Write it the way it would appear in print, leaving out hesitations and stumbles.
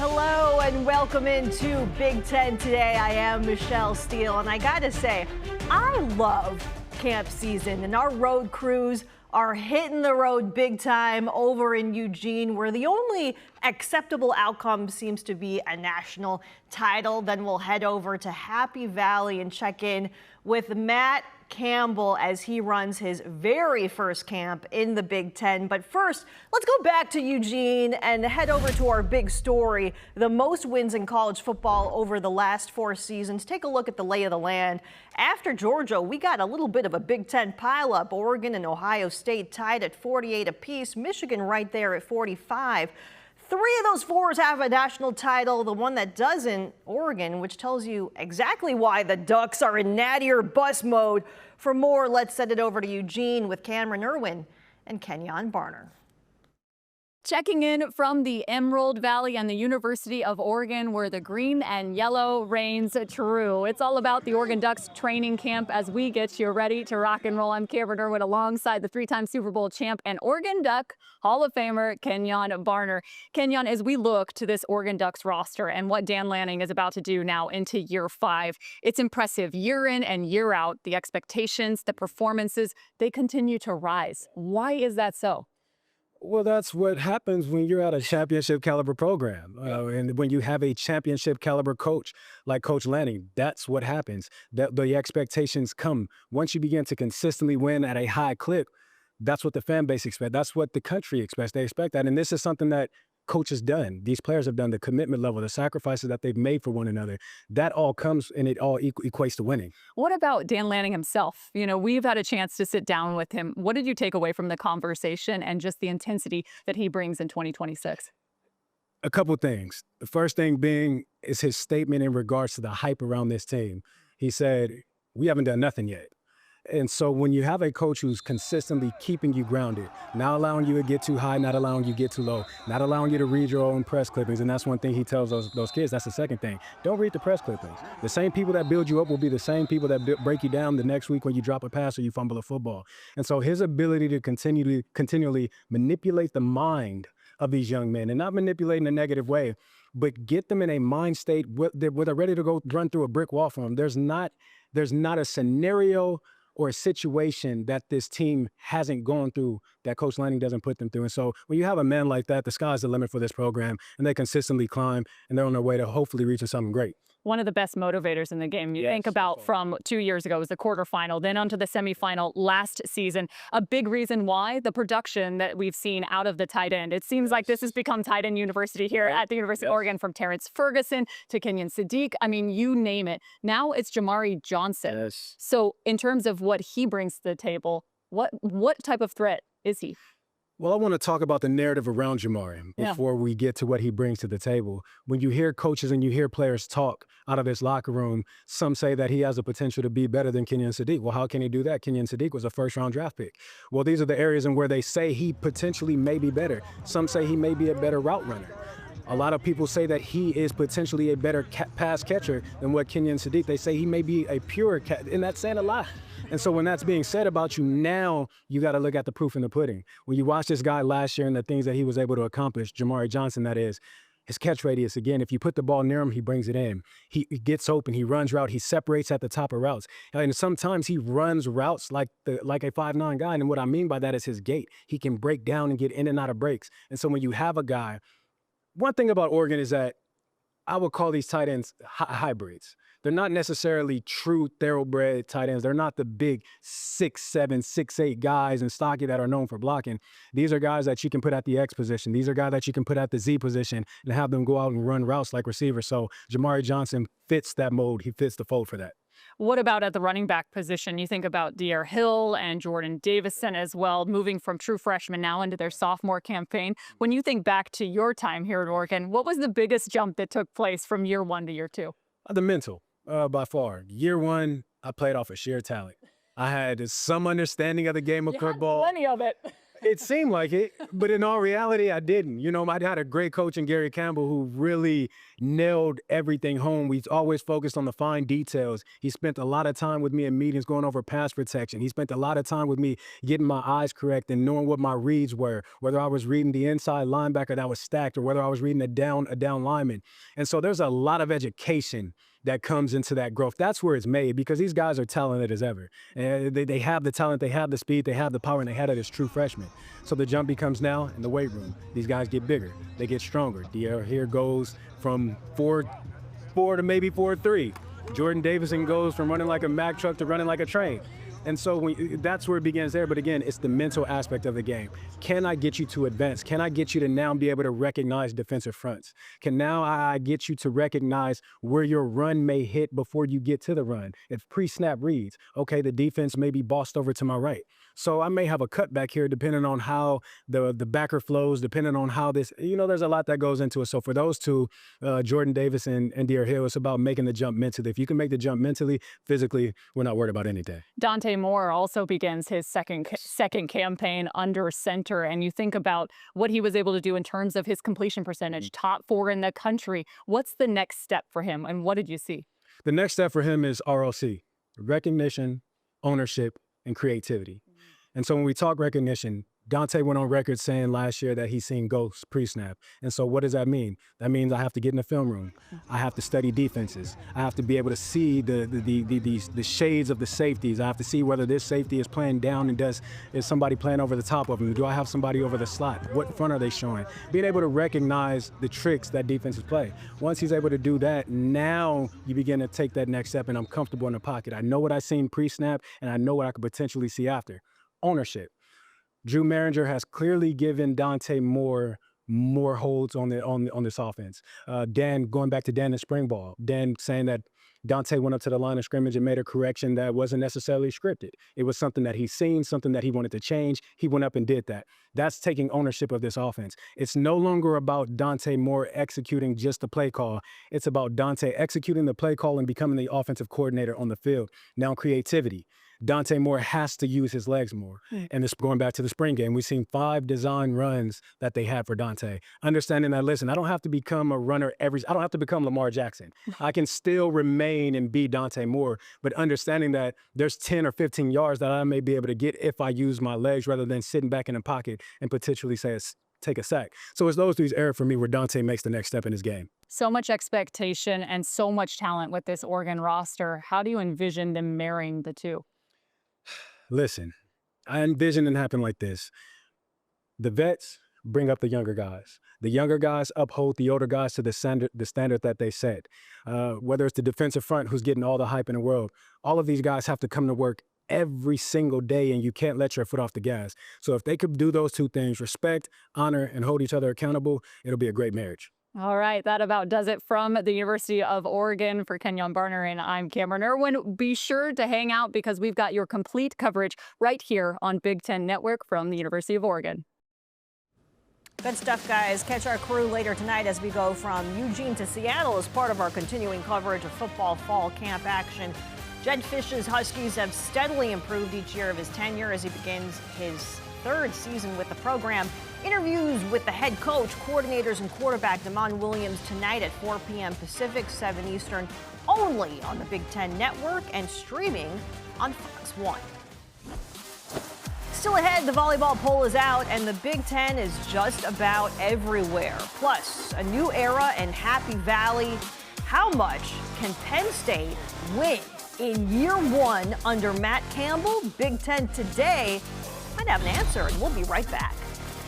Hello and welcome into Big Ten Today. I am Michelle Steele, and I gotta say, I love camp season, and our road crews are hitting the road big time over in Eugene, where the only acceptable outcome seems to be a national title. Then we'll head over to Happy Valley and check in with Matt Campbell as he runs his very first camp in the Big Ten. But first, let's go back to Eugene and head over to our big story, the most wins in college football over the last 4 seasons. Take a look at the lay of the land. After Georgia, we got a little bit of a Big Ten pileup. Oregon and Ohio State tied at 48 apiece. Michigan right there at 45. 3 of those 4s have a national title. The one that doesn't, Oregon, which tells you exactly why the Ducks are in natty or bust mode. For more, let's send it over to Eugene with Cameron Irwin and Kenyon Barner. Checking in from the Emerald Valley and the University of Oregon, where the green and yellow reigns true. It's all about the Oregon Ducks training camp as we get you ready to rock and roll. I'm Cameron Irwin alongside the 3-time Super Bowl champ and Oregon Duck Hall of Famer Kenyon Barner. Kenyon, as we look to this Oregon Ducks roster and what Dan Lanning is about to do now into year 5, it's impressive year in and year out. The expectations, the performances, they continue to rise. Why is that so? Well, that's what happens when you're at a championship caliber program. And when you have a championship caliber coach like Coach Lanning, that's what happens. The expectations come. Once you begin to consistently win at a high clip, that's what the fan base expects. That's what the country expects. They expect that. And this is something that coach has done. These players have done, the commitment level, the sacrifices that they've made for one another. That all comes and it all equates to winning. What about Dan Lanning himself? You know, we've had a chance to sit down with him. What did you take away from the conversation and just the intensity that he brings in 2026? A couple things. The first thing being is his statement in regards to the hype around this team. He said, we haven't done nothing yet. And so when you have a coach who's consistently keeping you grounded, not allowing you to get too high, not allowing you to get too low, not allowing you to read your own press clippings, and that's one thing he tells those kids. That's the second thing. Don't read the press clippings. The same people that build you up will be the same people that break you down the next week when you drop a pass or you fumble a football. And so his ability to continually manipulate the mind of these young men, and not manipulate in a negative way, but get them in a mind state where they're ready to go run through a brick wall for them. There's not a scenario or a situation that this team hasn't gone through that Coach Lanning doesn't put them through. And so when you have a man like that, the sky's the limit for this program, and they consistently climb, and they're on their way to hopefully reaching something great. One of the best motivators in the game. You think about from 2 years ago was the quarterfinal, then onto the semifinal last season. A big reason why the production that we've seen out of the tight end. It seems like this has become tight end university here at the University of Oregon, from Terrence Ferguson to Kenyon Sadiq. I mean, you name it. Now it's Jamari Johnson. So in terms of what he brings to the table, what type of threat is he? Well, I want to talk about the narrative around Jamari before we get to what he brings to the table. When you hear coaches and you hear players talk out of his locker room, some say that he has the potential to be better than Kenyon Sadiq. Well, how can he do that? Kenyon Sadiq was a first-round draft pick. Well, these are the areas in where they say he potentially may be better. Some say he may be a better route runner. A lot of people say that he is potentially a better pass catcher than what Kenyon Sadiq. They say he may be a pure and that's saying a lot. And so when that's being said about you, now you got to look at the proof in the pudding. When you watch this guy last year and the things that he was able to accomplish, Jamari Johnson, that is, his catch radius, again, if you put the ball near him, he brings it in. He gets open, he runs route, he separates at the top of routes. And sometimes he runs routes like a 5'9" guy. And what I mean by that is his gait. He can break down and get in and out of breaks. And so when you have a guy, one thing about Oregon is that I would call these tight ends hybrids. They're not necessarily true thoroughbred tight ends. They're not the big 6'7", 6'8" guys and stocky that are known for blocking. These are guys that you can put at the X position. These are guys that you can put at the Z position and have them go out and run routes like receivers. So Jamari Johnson fits that mold. He fits the fold for that. What about at the running back position? You think about De'Aaron Hill and Jordan Davison as well, moving from true freshmen now into their sophomore campaign. When you think back to your time here at Oregon, what was the biggest jump that took place from year 1 to year 2? The mental, by far. Year 1, I played off of sheer talent. I had some understanding of the game of football. Plenty of it. It seemed like it, but in all reality, I didn't. You know, I had a great coach in Gary Campbell who really nailed everything home. We always focused on the fine details. He spent a lot of time with me in meetings going over pass protection. He spent a lot of time with me getting my eyes correct and knowing what my reads were, whether I was reading the inside linebacker that was stacked or whether I was reading a down lineman. And so there's a lot of education that comes into that growth. That's where it's made, because these guys are talented as ever. And they have the talent, they have the speed, they have the power, and they had it as true freshmen. So the jump becomes now in the weight room. These guys get bigger, they get stronger. Here goes from 4'4" to maybe 4'3". Jordan Davison goes from running like a Mack truck to running like a train. And so that's where it begins there. But again, it's the mental aspect of the game. Can I get you to advance? Can I get you to now be able to recognize defensive fronts? Can now I get you to recognize where your run may hit before you get to the run? If pre-snap reads, okay, the defense may be bossed over to my right. So I may have a cutback here depending on how the backer flows, depending on how this, there's a lot that goes into it. So for those two, Jordan Davis and De'Aaron Hill, it's about making the jump mentally. If you can make the jump mentally, physically, we're not worried about anything. Dante Moore also begins his second campaign under center, and you think about what he was able to do in terms of his completion percentage, top 4 in the country. What's the next step for him, and what did you see? The next step for him is ROC, recognition, ownership, and creativity. And so when we talk recognition, Dante went on record saying last year that he's seen ghosts pre-snap. And so what does that mean? That means I have to get in the film room. I have to study defenses. I have to be able to see the shades of the safeties. I have to see whether this safety is playing down and is somebody playing over the top of him? Do I have somebody over the slot? What front are they showing? Being able to recognize the tricks that defenses play. Once he's able to do that, now you begin to take that next step, and I'm comfortable in the pocket. I know what I've seen pre-snap, and I know what I could potentially see after. Ownership. Drew Maringer has clearly given Dante Moore more holds on this offense. Dan, going back to Dan in spring ball, Dan saying that Dante went up to the line of scrimmage and made a correction that wasn't necessarily scripted. It was something that he's seen, something that he wanted to change. He went up and did that. That's taking ownership of this offense. It's no longer about Dante Moore executing just the play call. It's about Dante executing the play call and becoming the offensive coordinator on the field. Now, creativity. Dante Moore has to use his legs more. And this, going back to the spring game, we've seen 5 design runs that they had for Dante. Understanding that, listen, I don't have to become a runner I don't have to become Lamar Jackson. I can still remain and be Dante Moore, but understanding that there's 10 or 15 yards that I may be able to get if I use my legs rather than sitting back in the pocket and potentially take a sack. So it's those 3 areas for me where Dante makes the next step in his game. So much expectation and so much talent with this Oregon roster. How do you envision them marrying the two? Listen, I envision it happen like this. The vets bring up the younger guys. The younger guys uphold the older guys to the standard that they set. Whether it's the defensive front who's getting all the hype in the world, all of these guys have to come to work every single day, and you can't let your foot off the gas. So if they could do those 2 things, respect, honor, and hold each other accountable, it'll be a great marriage. All right, that about does it from the University of Oregon. For Kenyon Barner and I'm Cameron Irwin. Be sure to hang out because we've got your complete coverage right here on Big Ten Network from the University of Oregon. Good stuff, guys. Catch our crew later tonight as we go from Eugene to Seattle as part of our continuing coverage of football fall camp action. Jed Fish's Huskies have steadily improved each year of his tenure as he begins his 3rd season with the program. Interviews with the head coach, coordinators, and quarterback Damon Williams tonight at 4 p.m. Pacific, 7 Eastern, only on the Big Ten Network and streaming on Fox 1. Still ahead, the volleyball poll is out, and the Big Ten is just about everywhere. Plus, a new era in Happy Valley. How much can Penn State win in year 1 under Matt Campbell? Big Ten Today might have an answer, and we'll be right back.